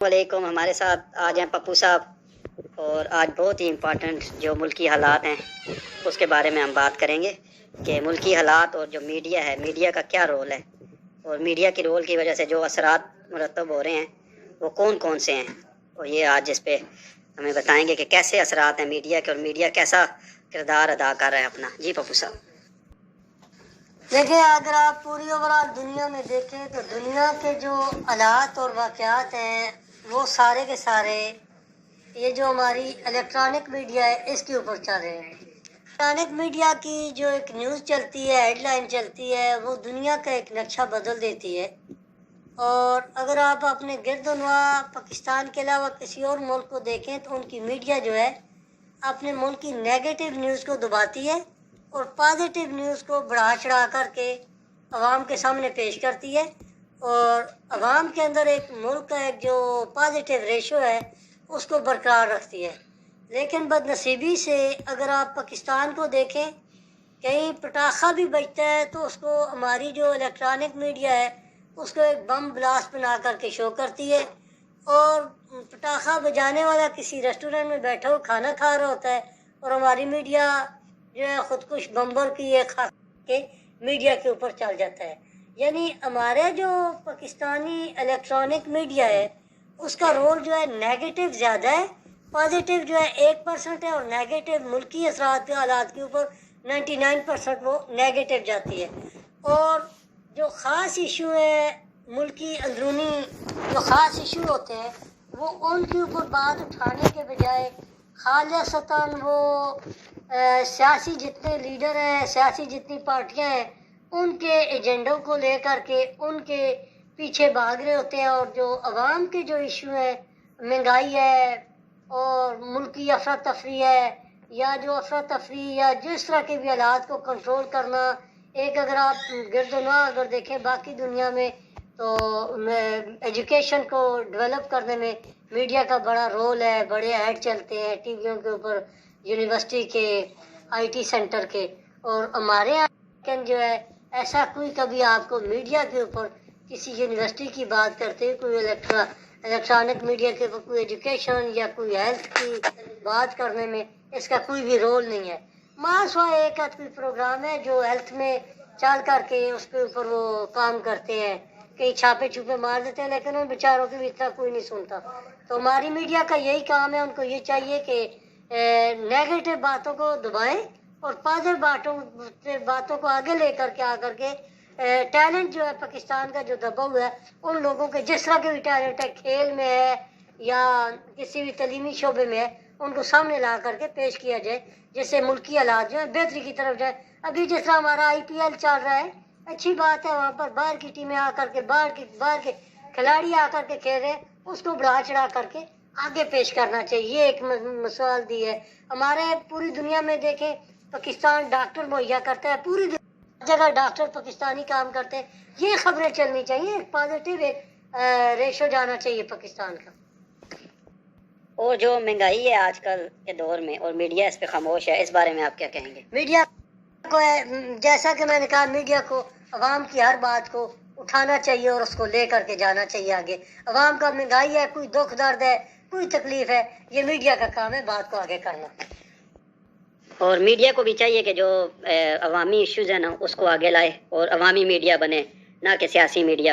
वालेकुम। हमारे साथ आज हैं पप्पू साहब और आज बहुत ही इम्पोर्टेंट जो मुल्की हालात हैं उसके बारे में हम बात करेंगे कि मुल्की हालात और जो मीडिया है, मीडिया का क्या रोल है और मीडिया की रोल की वजह से जो असरात मुरतब हो रहे हैं वो कौन कौन से हैं, और ये आज इस पे हमें बताएंगे कि कैसे असरात हैं मीडिया के और मीडिया कैसा किरदार अदा कर रहा है अपना। जी पप्पू साहब। देखिए, अगर आप पूरी ओवरऑल दुनिया में देखें तो दुनिया के जो हालात और वाक़यात हैं वो सारे के सारे ये जो हमारी इलेक्ट्रॉनिक मीडिया है इसके ऊपर चल रहे हैं। इलेक्ट्रॉनिक मीडिया की जो एक न्यूज़ चलती है, हेडलाइन चलती है, वो दुनिया का एक नक्शा बदल देती है। और अगर आप अपने गिरदोनवा पाकिस्तान के अलावा किसी और मुल्क को देखें तो उनकी मीडिया जो है अपने मुल्क की नेगेटिव न्यूज़ को दबाती है और पॉजिटिव न्यूज़ को बढ़ा चढ़ा करके अवाम के सामने पेश करती है और अवाम के अंदर एक मुल्क का एक जो पॉजिटिव रेशो है उसको बरकरार रखती है। लेकिन बदनसीबी से अगर आप पाकिस्तान को देखें, कहीं पटाखा भी बजता है तो उसको हमारी जो इलेक्ट्रॉनिक मीडिया है उसको एक बम ब्लास्ट बना करके शो करती है, और पटाखा बजाने वाला किसी रेस्टोरेंट में बैठा हुआ खाना खा रहा होता है और हमारी मीडिया जो है खुदकुश बम्बर की एक खास के मीडिया के ऊपर चल जाता है। यानी हमारे जो पाकिस्तानी इलेक्ट्रॉनिक मीडिया है उसका रोल जो है नेगेटिव ज़्यादा है, पॉजिटिव जो है 1% है और नेगेटिव मुल्की असरात के हालात के ऊपर 99% वो नेगेटिव जाती है। और जो ख़ास इशू है मुल्की अंदरूनी जो ख़ास इशू होते हैं वो उनके ऊपर बात उठाने के बजाय खालिसतन वो सियासी जितने लीडर हैं, सियासी जितनी पार्टियां हैं, उनके एजेंडों को लेकर के उनके पीछे भाग रहे होते हैं। और जो अवाम के जो इशू है, महंगाई है और मुल्की अफरा तफरी है, या जो अफरा तफरी या जिस तरह के भी हालात को कंट्रोल करना, एक अगर आप गिरदोनवा अगर देखें बाकी दुनिया में तो एजुकेशन को डेवलप करने में मीडिया का बड़ा रोल है। बड़े ऐड चलते हैं टीवियों के ऊपर यूनिवर्सिटी के, आईटी सेंटर के। और हमारे यहाँ जो है ऐसा कोई कभी आपको मीडिया के ऊपर किसी यूनिवर्सिटी की बात करते हुए कोई इलेक्ट्रॉनिक मीडिया के ऊपर कोई एजुकेशन या कोई हेल्थ की बात करने में इसका कोई भी रोल नहीं है। मासवा एक आध कोई प्रोग्राम है जो हेल्थ में चल करके उसके ऊपर वो काम करते हैं, कई छापे छुपे मार देते हैं, लेकिन उन बेचारों की भी इतना कोई नहीं सुनता। तो हमारी मीडिया का यही काम है, उनको ये चाहिए कि नेगेटिव बातों को दबाएं और पॉजिटिव बातों को आगे लेकर के आकर के टैलेंट जो है पाकिस्तान का जो दबा हुआ है उन लोगों के जिस तरह के भी टैलेंट है, खेल में है या किसी भी तलीमी शोबे में है, उनको सामने ला करके पेश किया जाए जिससे मुल्की हालात जो है बेहतरी की तरफ जाए। अभी जिस तरह हमारा IPL चल रहा है, अच्छी बात है, वहाँ पर बाहर की टीमें आकर के बाहर के खिलाड़ी आकर के खेल रहे हैं, उसको बढ़ा चढ़ा करके आगे पेश करना चाहिए। ये एक मिसाल दी है। हमारे पूरी दुनिया में देखें पाकिस्तान डॉक्टर मुहैया करता है, पूरी जगह डॉक्टर पाकिस्तानी काम करते हैं। ये खबरें चलनी चाहिए, एक पॉजिटिव एक रेशो जाना चाहिए पाकिस्तान का। और जो महंगाई है आजकल के दौर में और मीडिया इस पे खामोश है, इस बारे में आप क्या कहेंगे? मीडिया को जैसा कि मैंने कहा, मीडिया को अवाम की हर बात को उठाना चाहिए और उसको ले करके जाना चाहिए आगे। अवाम का महंगाई है, कोई दुख दर्द है, कोई तकलीफ है, ये मीडिया का काम है बात को आगे करना। और मीडिया को भी चाहिए कि जो अवामी इश्यूज है ना उसको आगे लाए और अवामी मीडिया बने, ना कि सियासी मीडिया।